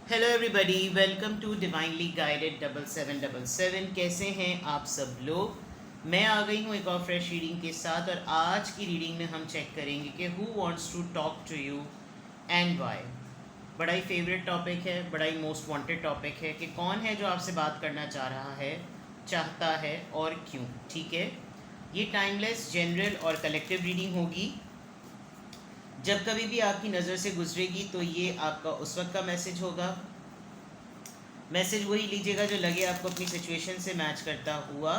Hello everybody, welcome to divinely guided 7777। कैसे हैं आप सब लोग। मैं आ गई हूँ एक और फ्रेश रीडिंग के साथ, और आज की रीडिंग में हम चेक करेंगे कि who wants to talk to you and why. बड़ा ही फेवरेट टॉपिक है, बड़ा ही मोस्ट वांटेड टॉपिक है कि कौन है जो आपसे बात करना चाह रहा है, चाहता है और क्यों। ठीक है, ये टाइमलेस, जनरल और कलेक्टिव रीडिंग होगी। जब कभी भी आपकी नज़र से गुजरेगी तो ये आपका उस वक्त का मैसेज होगा। मैसेज वही लीजिएगा जो लगे आपको अपनी सिचुएशन से मैच करता हुआ।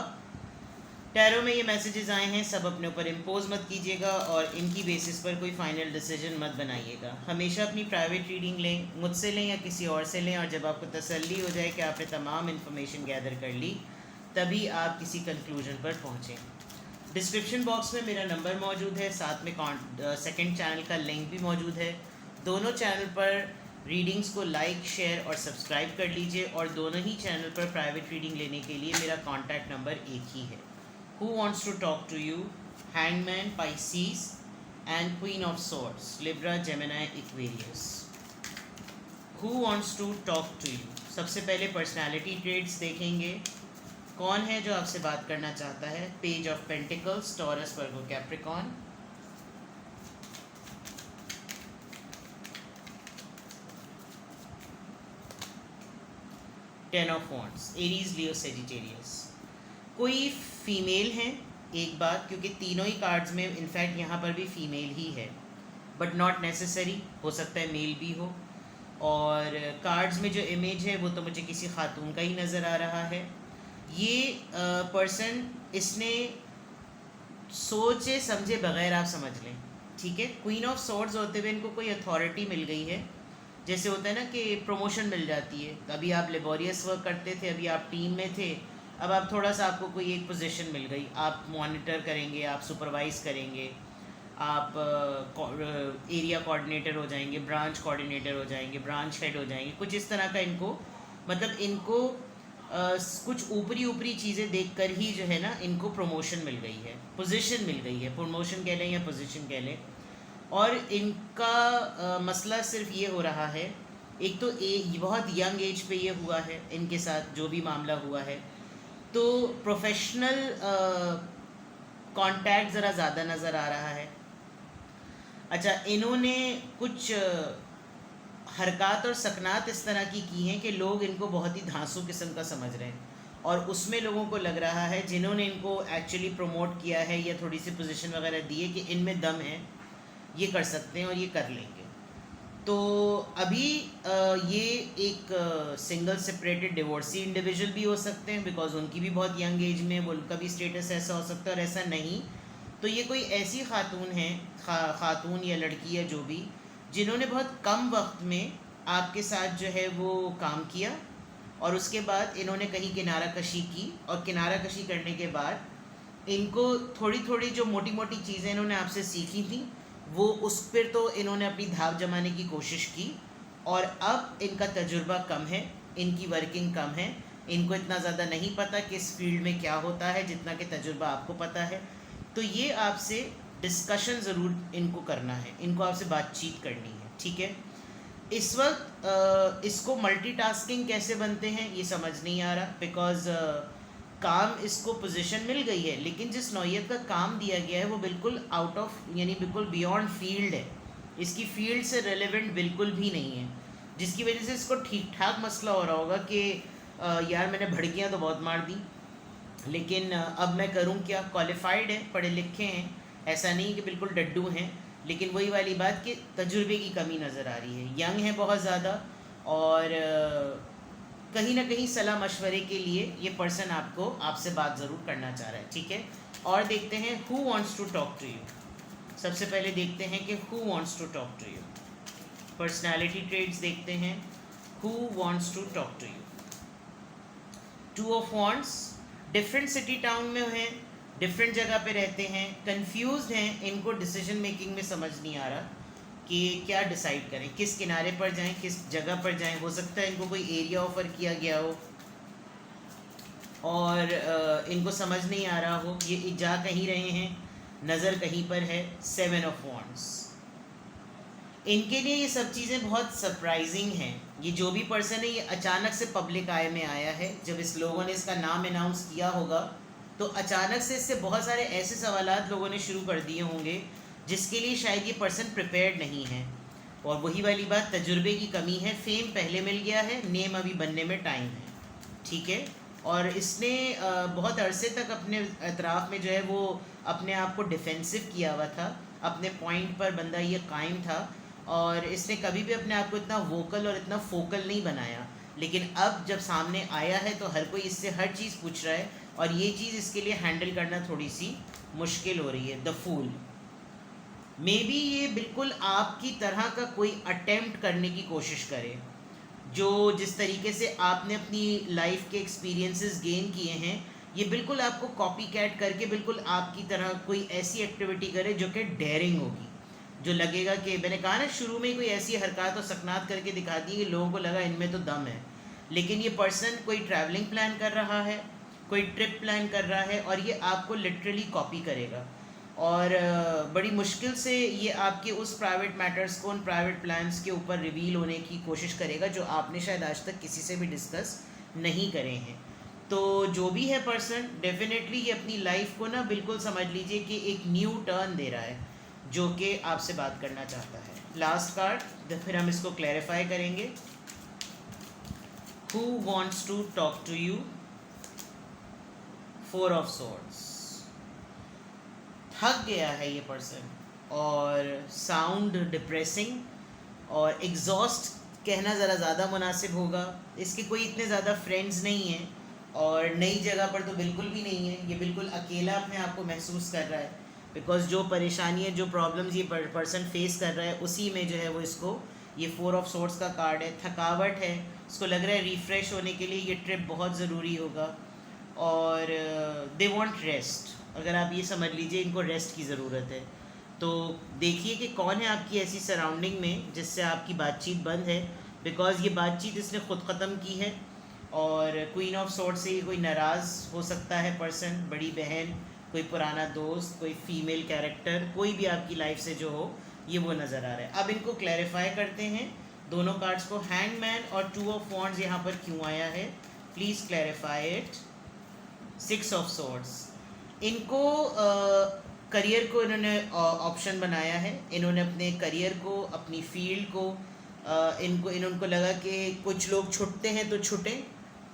टैरो में ये मैसेजेस आए हैं, सब अपने ऊपर इम्पोज मत कीजिएगा और इनकी बेसिस पर कोई फाइनल डिसीजन मत बनाइएगा। हमेशा अपनी प्राइवेट रीडिंग लें, मुझसे लें या किसी और से लें, और जब आपको तसल्ली हो जाए कि आपने तमाम इन्फॉर्मेशन गैदर कर ली, तभी आप किसी कंक्लूजन पर पहुँचें। डिस्क्रिप्शन बॉक्स में मेरा नंबर मौजूद है, साथ में सेकंड चैनल का लिंक भी मौजूद है। दोनों चैनल पर रीडिंग्स को लाइक, शेयर और सब्सक्राइब कर लीजिए, और दोनों ही चैनल पर प्राइवेट रीडिंग लेने के लिए मेरा कॉन्टैक्ट नंबर एक ही है। Who wants to talk to you, hangman, Pisces and queen of swords, Libra, Gemini, Aquarius. Who wants to talk to you. सबसे पहले पर्सनालिटी ट्रेड्स देखेंगे, कौन है जो आपसे बात करना चाहता है। Page of pentacles, taurus, Virgo, Capricorn. Ten of wands, Aries, Leo, Sagittarius. कोई फीमेल है, एक बात, क्योंकि तीनों ही कार्ड्स में इनफैक्ट यहाँ पर भी फीमेल ही है, बट नॉट नेसेसरी, हो सकता है मेल भी हो। और कार्ड्स में जो इमेज है वो तो मुझे किसी खातून का ही नज़र आ रहा है। ये पर्सन, इसने सोचे समझे बगैर आप समझ लें, ठीक है। क्वीन ऑफ सॉर्ड्स होते हुए इनको कोई अथॉरिटी मिल गई है। जैसे होता है ना कि प्रमोशन मिल जाती है, अभी आप लेबोरियस वर्क करते थे, अभी आप टीम में थे, अब आप थोड़ा सा, आपको कोई एक पोजीशन मिल गई, आप मॉनिटर करेंगे, आप सुपरवाइज करेंगे, आप एरिया कोऑर्डिनेटर हो जाएंगे, ब्रांच कोऑर्डिनेटर हो जाएंगे, ब्रांच हेड हो जाएंगे, कुछ इस तरह का। इनको मतलब इनको कुछ ऊपरी ऊपरी चीज़ें देखकर ही जो है ना, इनको प्रमोशन मिल गई है, पोजीशन मिल गई है, प्रमोशन कह लें या पोजीशन कह लें। और इनका मसला सिर्फ ये हो रहा है, एक तो बहुत यंग एज पे ये हुआ है इनके साथ, जो भी मामला हुआ है, तो प्रोफेशनल कांटेक्ट ज़रा ज़्यादा नज़र आ रहा है। अच्छा, इन्होंने कुछ हरकत और सकनात इस तरह की हैं कि लोग इनको बहुत ही धांसू किस्म का समझ रहे हैं, और उसमें लोगों को लग रहा है, जिन्होंने इनको एक्चुअली प्रमोट किया है या थोड़ी सी पोजीशन वगैरह दी है, कि इनमें दम है, ये कर सकते हैं और ये कर लेंगे। तो अभी ये एक सिंगल सेपरेटेड डिवोर्सी इंडिविजुअल भी हो सकते हैं, बिकॉज उनकी भी बहुत यंग एज में, वो उनका भी स्टेटस ऐसा हो सकता है। और ऐसा नहीं तो ये कोई ऐसी खातून है, खातून या लड़की या जो भी, जिन्होंने बहुत कम वक्त में आपके साथ जो है वो काम किया, और उसके बाद इन्होंने कहीं किनारा कशी की, और किनारा कशी करने के बाद इनको थोड़ी थोड़ी जो मोटी मोटी चीज़ें इन्होंने आपसे सीखी थी, वो उस पर तो इन्होंने अपनी धाव जमाने की कोशिश की, और अब इनका तजुर्बा कम है, इनकी वर्किंग कम है, इनको इतना ज़्यादा नहीं पता कि इस फील्ड में क्या होता है जितना कि तजुर्बा आपको पता है। तो ये आपसे डिस्कशन ज़रूर इनको करना है, इनको आपसे बातचीत करनी है, ठीक है। इस वक्त इसको मल्टीटास्किंग कैसे बनते हैं ये समझ नहीं आ रहा, बिकॉज काम, इसको पोजीशन मिल गई है, लेकिन जिस नौयत का काम दिया गया है वो बिल्कुल आउट ऑफ, यानी बिल्कुल बियॉन्ड फील्ड है, इसकी फील्ड से रेलेवेंट बिल्कुल भी नहीं है, जिसकी वजह से इसको ठीक ठाक मसला हो रहा होगा कि यार मैंने भड़कियाँ तो बहुत मार दी, लेकिन अब मैं करूं क्या। क्वालिफाइड हैं, पढ़े लिखे हैं, ऐसा नहीं कि बिल्कुल डड्डू हैं, लेकिन वही वाली बात कि तजुर्बे की कमी नज़र आ रही है, यंग है बहुत ज़्यादा, और कहीं ना कहीं सलाह मशवरे के लिए ये पर्सन आपसे बात ज़रूर करना चाह रहा है, ठीक है। और देखते हैं who wants to talk to you. सबसे पहले देखते हैं कि who wants to talk to you. Personality traits देखते हैं, who wants to talk to you. Two of wands, different city town में हैं, डिफरेंट जगह पे रहते हैं, कंफ्यूज्ड हैं, इनको डिसीजन मेकिंग में समझ नहीं आ रहा कि क्या डिसाइड करें, किस किनारे पर जाएं, किस जगह पर जाएं। हो सकता है इनको कोई एरिया ऑफर किया गया हो और इनको समझ नहीं आ रहा हो, ये जा कहीं रहे हैं, नज़र कहीं पर है। 7 ऑफ वॉन्ट्स, इनके लिए ये सब चीज़ें बहुत सरप्राइजिंग हैं। ये जो भी पर्सन है ये अचानक से पब्लिक आय में आया है। जब इस लोगों ने इसका नाम अनाउंस किया होगा तो अचानक से इससे बहुत सारे ऐसे सवालात लोगों ने शुरू कर दिए होंगे जिसके लिए शायद ये पर्सन प्रिपेयर्ड नहीं है। और वही वाली बात, तजुर्बे की कमी है। फेम पहले मिल गया है, नेम अभी बनने में टाइम है, ठीक है। और इसने बहुत अरसे तक अपने अतराफ़ में जो है वो अपने आप को डिफेंसिव किया हुआ था। अपने पॉइंट पर बंदा ये कायम था और इसने कभी भी अपने आप को इतना वोकल और इतना फोकल नहीं बनाया। लेकिन अब जब सामने आया है तो हर कोई इससे हर चीज़ पूछ रहा है और ये चीज़ इसके लिए हैंडल करना थोड़ी सी मुश्किल हो रही है। द फूल, मे बी ये बिल्कुल आपकी तरह का कोई अटेम्प्ट करने की कोशिश करे। जो जिस तरीके से आपने अपनी लाइफ के एक्सपीरियंसेस गेन किए हैं, ये बिल्कुल आपको कॉपी कैट करके बिल्कुल आपकी तरह कोई ऐसी एक्टिविटी करे जो कि डेयरिंग होगी, जो लगेगा कि मैंने कहा ना शुरू में कोई ऐसी हरकत और सकनात करके दिखा दी कि लोगों को लगा इनमें तो दम है। लेकिन ये पर्सन कोई ट्रैवलिंग प्लान कर रहा है, कोई ट्रिप प्लान कर रहा है और ये आपको लिटरली कॉपी करेगा। और बड़ी मुश्किल से ये आपके उस प्राइवेट मैटर्स को, उन प्राइवेट प्लान्स के ऊपर रिवील होने की कोशिश करेगा जो आपने शायद आज तक किसी से भी डिस्कस नहीं करे हैं। तो जो भी है पर्सन, डेफिनेटली ये अपनी लाइफ को ना बिल्कुल समझ लीजिए कि एक न्यू टर्न दे रहा है, जो कि आपसे बात करना चाहता है। लास्ट कार्ड, फिर हम इसको क्लैरिफाई करेंगे। Who wants to talk to you? 4 of swords. थक गया है ये पर्सन और साउंड डिप्रेसिंग और एग्जॉस्ट कहना ज़रा ज़्यादा मुनासिब होगा। इसके कोई इतने ज़्यादा फ्रेंड्स नहीं हैं और नई जगह पर तो बिल्कुल भी नहीं है। ये बिल्कुल अकेला अपने आप को महसूस कर रहा है, बिकॉज जो परेशानियाँ, जो प्रॉब्लम्स ये पर्सन फेस कर रहा है उसी में जो है वो इसको, ये 4 ऑफ सोर्ड्स का कार्ड है। थकावट है, इसको लग रहा है रिफ़्रेश होने के लिए ये ट्रिप बहुत ज़रूरी होगा और दे वांट रेस्ट। अगर आप ये समझ लीजिए इनको रेस्ट की ज़रूरत है। तो देखिए कि कौन है आपकी ऐसी सराउंडिंग में जिससे आपकी बातचीत बंद है, बिकॉज़ ये बातचीत इसने ख़ुद ख़त्म की है। और क्वीन ऑफ सॉर्ड्स से कोई नाराज़ हो सकता है पर्सन, बड़ी बहन, कोई पुराना दोस्त, कोई फीमेल कैरेक्टर, कोई भी आपकी लाइफ से जो हो, ये वो नज़र आ रहा है। अब इनको क्लैरिफाई करते हैं दोनों कार्ड्स को। हैंगमैन और 2 ऑफ वॉन्ड्स यहाँ पर क्यों आया है, please clarify it. 6 of swords, इनको करियर को इन्होंने ऑप्शन बनाया है। इन्होंने अपने करियर को, अपनी फील्ड को, इनको लगा कि कुछ लोग छुटते हैं तो छुटें,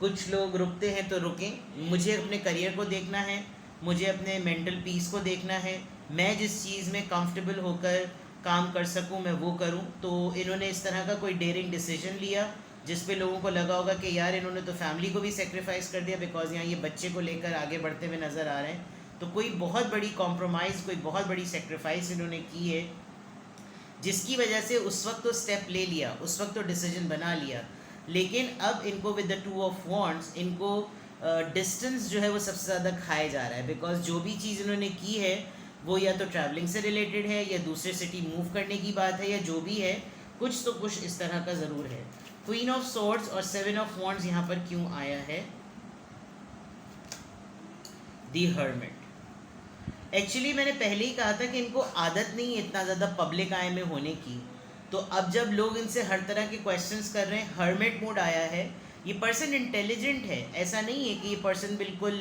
कुछ लोग रुकते हैं तो रुकें। मुझे अपने करियर को देखना है, मुझे अपने मेंटल पीस को देखना है, मैं जिस चीज़ में कंफर्टेबल होकर काम कर सकूं मैं वो करूं। तो इन्होंने इस तरह का कोई डेयरिंग डिसीजन लिया जिस पे लोगों को लगा होगा कि यार इन्होंने तो फैमिली को भी सेक्रीफाइस कर दिया, बिकॉज यहाँ ये बच्चे को लेकर आगे बढ़ते हुए नज़र आ रहे हैं। तो कोई बहुत बड़ी कॉम्प्रोमाइज़, कोई बहुत बड़ी सेक्रीफाइस इन्होंने की है, जिसकी वजह से उस वक्त तो स्टेप ले लिया, उस वक्त तो डिसीजन बना लिया। लेकिन अब इनको विद द 2 ऑफ वॉन्ड्स, इनको डिस्टेंस जो है वो सबसे ज़्यादा खाया जा रहा है। बिकॉज जो भी चीज़ इन्होंने की है वो या तो ट्रैवलिंग से रिलेटेड है, या दूसरे सिटी मूव करने की बात है, या जो भी है कुछ तो कुछ इस तरह का ज़रूर है। क्वीन ऑफ सॉर्ड्स और 7 ऑफ वॉन्ड्स यहाँ पर क्यों आया है? दी हर्मिट। एक्चुअली मैंने पहले ही कहा था कि इनको आदत नहीं है इतना ज़्यादा पब्लिक आय में होने की। तो अब जब लोग इनसे हर तरह के क्वेश्चंस कर रहे हैं, हर्मिट मोड आया है। ये पर्सन इंटेलिजेंट है, ऐसा नहीं है कि ये पर्सन बिल्कुल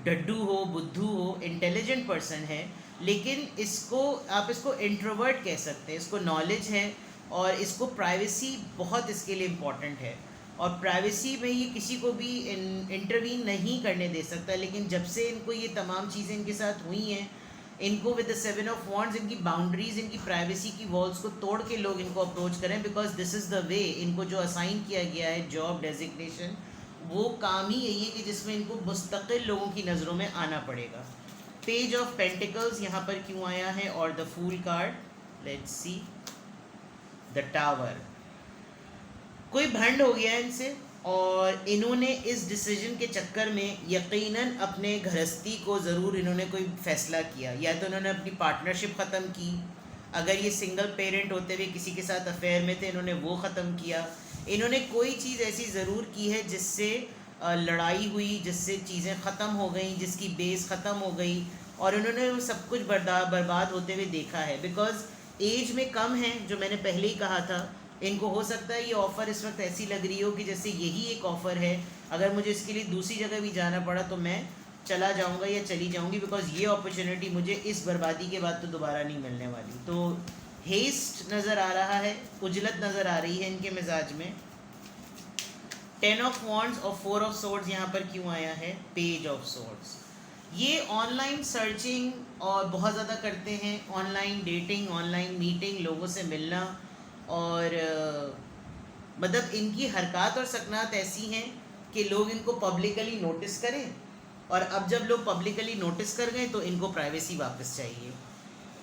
डड्डू हो, बुद्धू हो, इंटेलिजेंट पर्सन है। लेकिन इसको आप इसको इंट्रोवर्ट कह सकते हैं। इसको नॉलेज है और इसको प्राइवेसी बहुत इसके लिए इम्पॉर्टेंट है, और प्राइवेसी में ये किसी को भी इंटरवीन नहीं करने दे सकता। लेकिन जब से इनको ये तमाम चीज़ें इनके साथ हुई हैं, इनको विद द 7 ऑफ वॉन्ड्स इनकी बाउंड्रीज, इनकी प्राइवेसी की वॉल्स को तोड़ के लोग इनको अप्रोच करें, because this is the way. इनको जो असाइन किया गया है जॉब डेजिग्नेशन, वो काम ही यही है कि जिसमें इनको मुस्तकिल लोगों की नज़रों में आना पड़ेगा। पेज ऑफ पेंटिकल्स यहाँ पर क्यों आया है, और the fool card, let's see. The tower, कोई भंड हो गया इनसे और इन्होंने इस डिसीजन के चक्कर में यकीनन अपने गृहस्थी को ज़रूर इन्होंने कोई फ़ैसला किया। या तो इन्होंने अपनी पार्टनरशिप ख़त्म की, अगर ये सिंगल पेरेंट होते हुए किसी के साथ अफेयर में थे, इन्होंने वो ख़त्म किया। इन्होंने कोई चीज़ ऐसी ज़रूर की है जिससे लड़ाई हुई, जिससे चीज़ें ख़त्म हो गई, जिसकी बेस ख़त्म हो गई, और इन्होंने वो सब कुछ बर्बाद होते हुए देखा है। बिकॉज़ एज में कम हैं, जो मैंने पहले ही कहा था, इनको हो सकता है ये ऑफ़र इस वक्त ऐसी लग रही हो कि जैसे यही एक ऑफ़र है, अगर मुझे इसके लिए दूसरी जगह भी जाना पड़ा तो मैं चला जाऊंगा या चली जाऊंगी, बिकॉज ये अपॉर्चुनिटी मुझे इस बर्बादी के बाद तो दोबारा नहीं मिलने वाली। तो हेस्ट नज़र आ रहा है, उजलत नज़र आ रही है इनके मिजाज में। 10 ऑफ वॉन्ड्स और 4 ऑफ सोर्ड्स यहाँ पर क्यों आया है? Page of swords. ये ऑनलाइन सर्चिंग और बहुत ज़्यादा करते हैं, ऑनलाइन डेटिंग, ऑनलाइन मीटिंग, लोगों से मिलना, और मतलब इनकी हरकत और सकनात ऐसी हैं कि लोग इनको पब्लिकली नोटिस करें, और अब जब लोग पब्लिकली नोटिस कर गए तो इनको प्राइवेसी वापस चाहिए।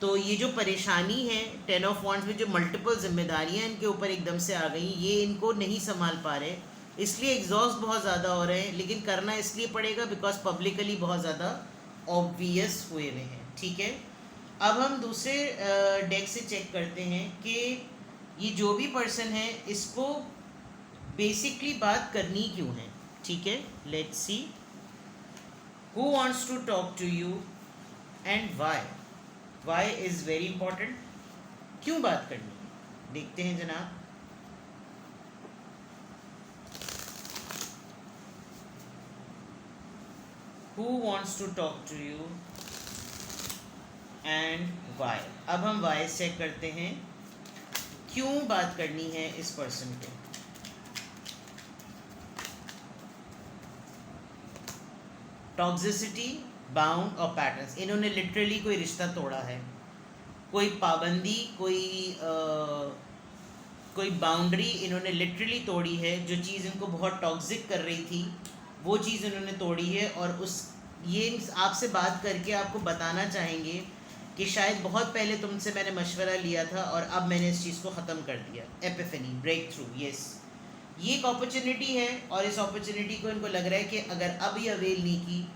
तो ये जो परेशानी है 10 ऑफ वॉन्ड्स में, जो मल्टीपल जिम्मेदारियां इनके ऊपर एकदम से आ गई, ये इनको नहीं संभाल पा रहे, इसलिए एग्जॉस्ट बहुत ज़्यादा हो रहे हैं, लेकिन करना इसलिए पड़ेगा बिकॉज पब्लिकली बहुत ज़्यादा ऑब्वियस हुए हुए हैं। ठीक है, अब हम दूसरे डेक से चेक करते हैं कि ये जो भी पर्सन है इसको बेसिकली बात करनी क्यों है। ठीक है, let's see who wants to talk to you and why is very important। क्यों बात करनी है, देखते हैं जनाब। who wants to talk to you and why। अब हम why चेक करते हैं, क्यों बात करनी है इस पर्सन को। टॉक्सिसिटी, बाउंड और पैटर्न्स, इन्होंने लिटरली कोई रिश्ता तोड़ा है, कोई पाबंदी, कोई बाउंड्री इन्होंने लिटरली तोड़ी है। जो चीज़ इनको बहुत टॉक्सिक कर रही थी वो चीज़ इन्होंने तोड़ी है, और ये आपसे बात करके आपको बताना चाहेंगे कि शायद बहुत पहले तुमसे मैंने मशवरा लिया था और अब मैंने इस चीज़ को ख़त्म कर दिया। एपिफनी, ब्रेक थ्रू, यस, ये एक अपॉर्चुनिटी है, और इस अपॉर्चुनिटी को इनको लग रहा है कि अगर अब ये अवेल नहीं की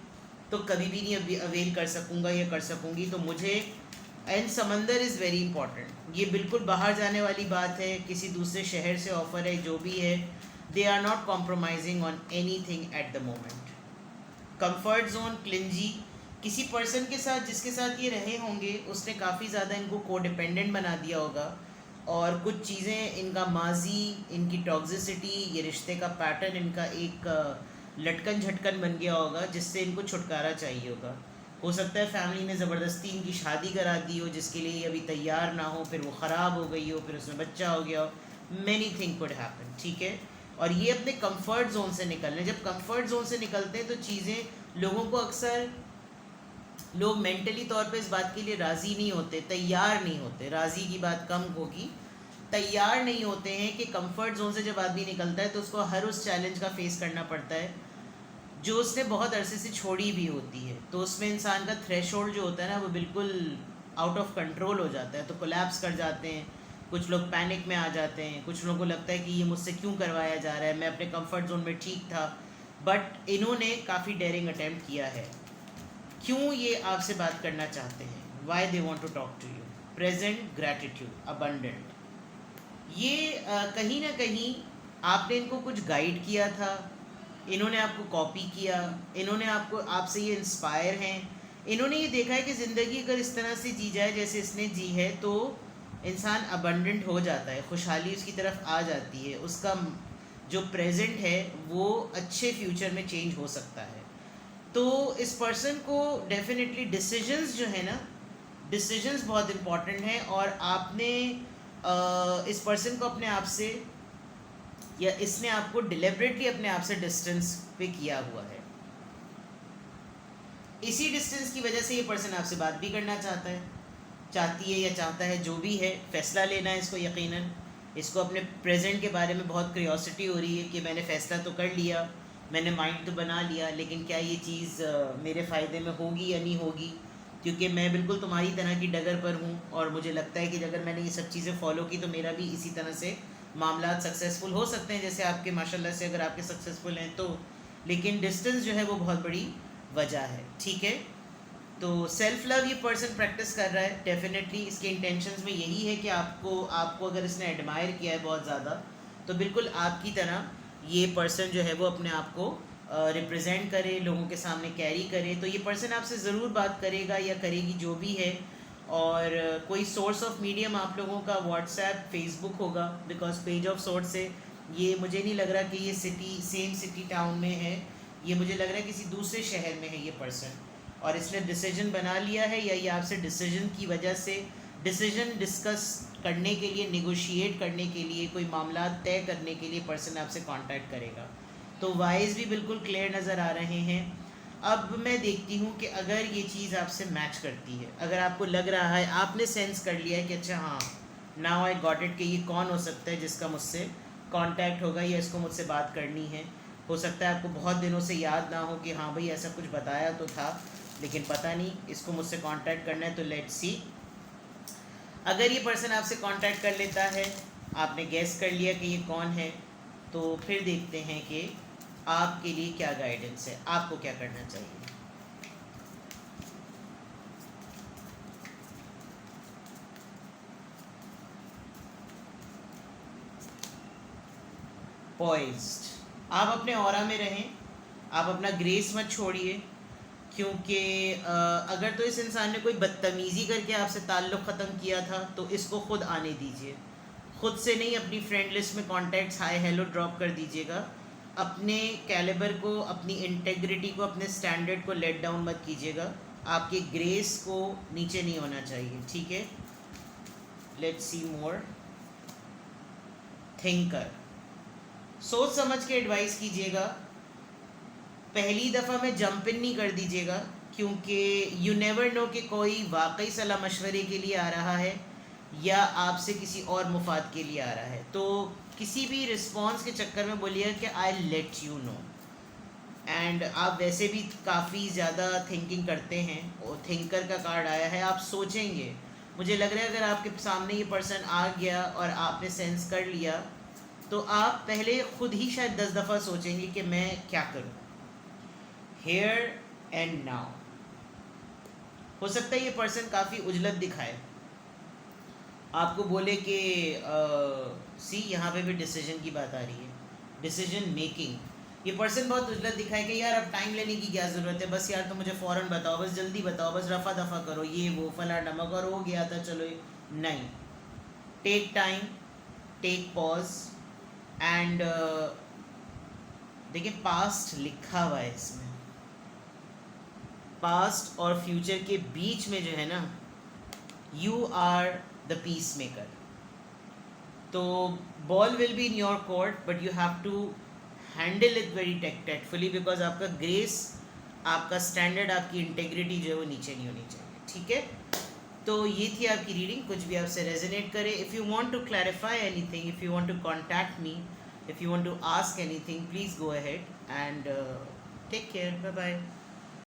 तो कभी भी नहीं अवेल कर सकूँगा या कर सकूँगी। तो मुझे, एंड समंदर इज़ वेरी इंपॉर्टेंट, ये बिल्कुल बाहर जाने वाली बात है, किसी दूसरे शहर से ऑफ़र है, जो भी है, they are not compromising on any thing at the moment. Comfort zone, clingy, किसी पर्सन के साथ जिसके साथ ये रहे होंगे उसने काफ़ी ज़्यादा इनको कोडिपेंडेंट बना दिया होगा, और कुछ चीज़ें, इनका माजी, इनकी टॉक्सिसिटी, ये रिश्ते का पैटर्न इनका एक लटकन झटकन बन गया होगा, जिससे इनको छुटकारा चाहिए होगा। हो सकता है फैमिली ने ज़बरदस्ती इनकी शादी करा दी हो जिसके लिए ये अभी तैयार ना हो, फिर वो ख़राब हो गई हो, फिर उसमें बच्चा हो गया हो, मैनी थिंग कुड हैपन। ठीक है, और ये अपने कंफर्ट जोन से निकलने, जब कंफर्ट जोन से निकलते हैं तो चीज़ें, लोगों को अक्सर, लोग मेंटली तौर पे इस बात के लिए राज़ी नहीं होते, तैयार नहीं होते, राज़ी की बात कम होगी, तैयार नहीं होते हैं कि कंफर्ट जोन से जब आदमी निकलता है तो उसको हर उस चैलेंज का फेस करना पड़ता है जो उसने बहुत अरसे से छोड़ी भी होती है। तो उसमें इंसान का थ्रेशोल्ड जो होता है ना, वो बिल्कुल आउट ऑफ कंट्रोल हो जाता है, तो कोलैप्स कर जाते हैं, कुछ लोग पैनिक में आ जाते हैं, कुछ लोगों को लगता है कि ये मुझसे क्यों करवाया जा रहा है, मैं अपने कंफर्ट जोन में ठीक था। बट इन्होंने काफ़ी डेयरिंग अटैम्प्ट किया है। क्यों ये आपसे बात करना चाहते हैं, why they want to talk to you. Present, gratitude, abundant, ये कहीं ना कहीं आपने इनको कुछ गाइड किया था, इन्होंने आपको कॉपी किया, इन्होंने आपसे ये इंस्पायर हैं, इन्होंने ये देखा है कि ज़िंदगी अगर इस तरह से जी जाए जैसे इसने जी है तो इंसान अबंडेंट हो जाता है, खुशहाली उसकी तरफ आ जाती है, उसका जो प्रेजेंट है वो अच्छे फ्यूचर में चेंज हो सकता है। तो इस पर्सन को डेफिनेटली डिसीजंस जो है ना, डिसीजंस बहुत इम्पॉर्टेंट हैं, और आपने इस पर्सन को अपने आप से, या इसने आपको डिलिबरेटली अपने आप से डिस्टेंस पे किया हुआ है। इसी डिस्टेंस की वजह से ये पर्सन आपसे बात भी करना चाहती है या चाहता है, जो भी है, फैसला लेना है इसको यकीनन। इसको अपने प्रेजेंट के बारे में बहुत क्यूरियोसिटी हो रही है कि मैंने फ़ैसला तो कर लिया, मैंने माइंड तो बना लिया, लेकिन क्या ये चीज़ मेरे फ़ायदे में होगी या नहीं होगी, क्योंकि मैं बिल्कुल तुम्हारी तरह की डगर पर हूँ, और मुझे लगता है कि अगर मैंने ये सब चीज़ें फॉलो की तो मेरा भी इसी तरह से मामला सक्सेसफुल हो सकते हैं, जैसे आपके माशाल्लाह से अगर आपके सक्सेसफुल हैं तो। लेकिन डिस्टेंस जो है वो बहुत बड़ी वजह है। ठीक है, तो सेल्फ लव ये पर्सन प्रैक्टिस कर रहा है डेफिनेटली, इसके इंटेंशंस में यही है कि आपको अगर इसने एडमायर किया है बहुत ज़्यादा, तो बिल्कुल आपकी तरह ये पर्सन जो है वो अपने आप को रिप्रेजेंट करे, लोगों के सामने कैरी करे। तो ये पर्सन आपसे ज़रूर बात करेगा या करेगी, जो भी है, और कोई सोर्स ऑफ मीडियम आप लोगों का व्हाट्सएप फेसबुक होगा, बिकॉज पेज ऑफ सोर्स से ये मुझे नहीं लग रहा कि ये सिटी सेम सिटी टाउन में है, ये मुझे लग रहा है किसी दूसरे शहर में है ये पर्सन, और इसने डिसीजन बना लिया है, या ये आपसे डिसीजन की वजह से डिसीजन डिस्कस करने के लिए, नेगोशिएट करने के लिए, कोई मामला तय करने के लिए पर्सन आपसे कांटेक्ट करेगा। तो वाइज भी बिल्कुल क्लियर नज़र आ रहे हैं। अब मैं देखती हूँ कि अगर ये चीज़ आपसे मैच करती है, अगर आपको लग रहा है, आपने सेंस कर लिया है कि अच्छा हाँ नाउ आई गॉट इट, कि ये कौन हो सकता है जिसका मुझसे कांटेक्ट होगा या इसको मुझसे बात करनी है। हो सकता है आपको बहुत दिनों से याद ना हो कि हाँ भाई ऐसा कुछ बताया तो था, लेकिन पता नहीं इसको मुझसे कांटेक्ट करना है, तो लेट्स सी। अगर ये पर्सन आपसे कांटेक्ट कर लेता है, आपने गेस कर लिया कि ये कौन है, तो फिर देखते हैं कि आपके लिए क्या गाइडेंस है, आपको क्या करना चाहिए। पॉइज्ड, आप अपने ऑरा में रहें, आप अपना ग्रेस मत छोड़िए, क्योंकि अगर तो इस इंसान ने कोई बदतमीज़ी करके आपसे ताल्लुक़ ख़त्म किया था तो इसको ख़ुद आने दीजिए, ख़ुद से नहीं, अपनी फ्रेंड लिस्ट में कॉन्टैक्ट्स हाय हेलो ड्रॉप कर दीजिएगा। अपने कैलिबर को, अपनी इंटेग्रिटी को, अपने स्टैंडर्ड को लेट डाउन मत कीजिएगा, आपके ग्रेस को नीचे नहीं होना चाहिए, ठीक है। Let's see more. थिंकर, सोच समझ के एडवाइस कीजिएगा, पहली दफ़ा में जंप इन नहीं कर दीजिएगा, क्योंकि यू नेवर नो कि कोई वाकई सलाह मशवरे के लिए आ रहा है या आपसे किसी और मुफाद के लिए आ रहा है। तो किसी भी रिस्पॉन्स के चक्कर में बोलिएगा कि I let you know. And आप वैसे भी काफ़ी ज़्यादा थिंकिंग करते हैं, और थिंकर का कार्ड आया है, आप सोचेंगे। मुझे लग रहा है अगर आपके सामने ये पर्सन आ गया और आपने सेंस कर लिया, तो आप पहले खुद ही शायद 10 दफ़ा सोचेंगे कि मैं क्या करूं। हेयर एंड नाउ, हो सकता है ये पर्सन काफ़ी उजलत दिखाए, आपको बोले कि सी यहाँ पे भी डिसीजन की बात आ रही है, डिसीजन मेकिंग। ये पर्सन बहुत उजलत दिखाए कि यार अब टाइम लेने की क्या ज़रूरत है, बस यार तो मुझे फ़ौरन बताओ, बस जल्दी बताओ, बस रफ़ा दफ़ा करो, ये वो फला नमक, और हो गया था चलो। नहीं, take time, take pause, and देखिए पास्ट लिखा हुआ है इसमें, पास्ट और फ्यूचर के बीच में जो है ना, you are the peace maker. तो ball will be in your court, but you have to handle it very tactfully, because आपका ग्रेस, आपका स्टैंडर्ड, आपकी इंटेग्रिटी जो है वो नीचे नहीं होनी चाहिए, ठीक है। तो ये थी आपकी रीडिंग, कुछ भी आपसे रेजोनेट करे। If you want to clarify anything, if you want to contact me, if you want to ask anything, please go ahead and take care, bye bye.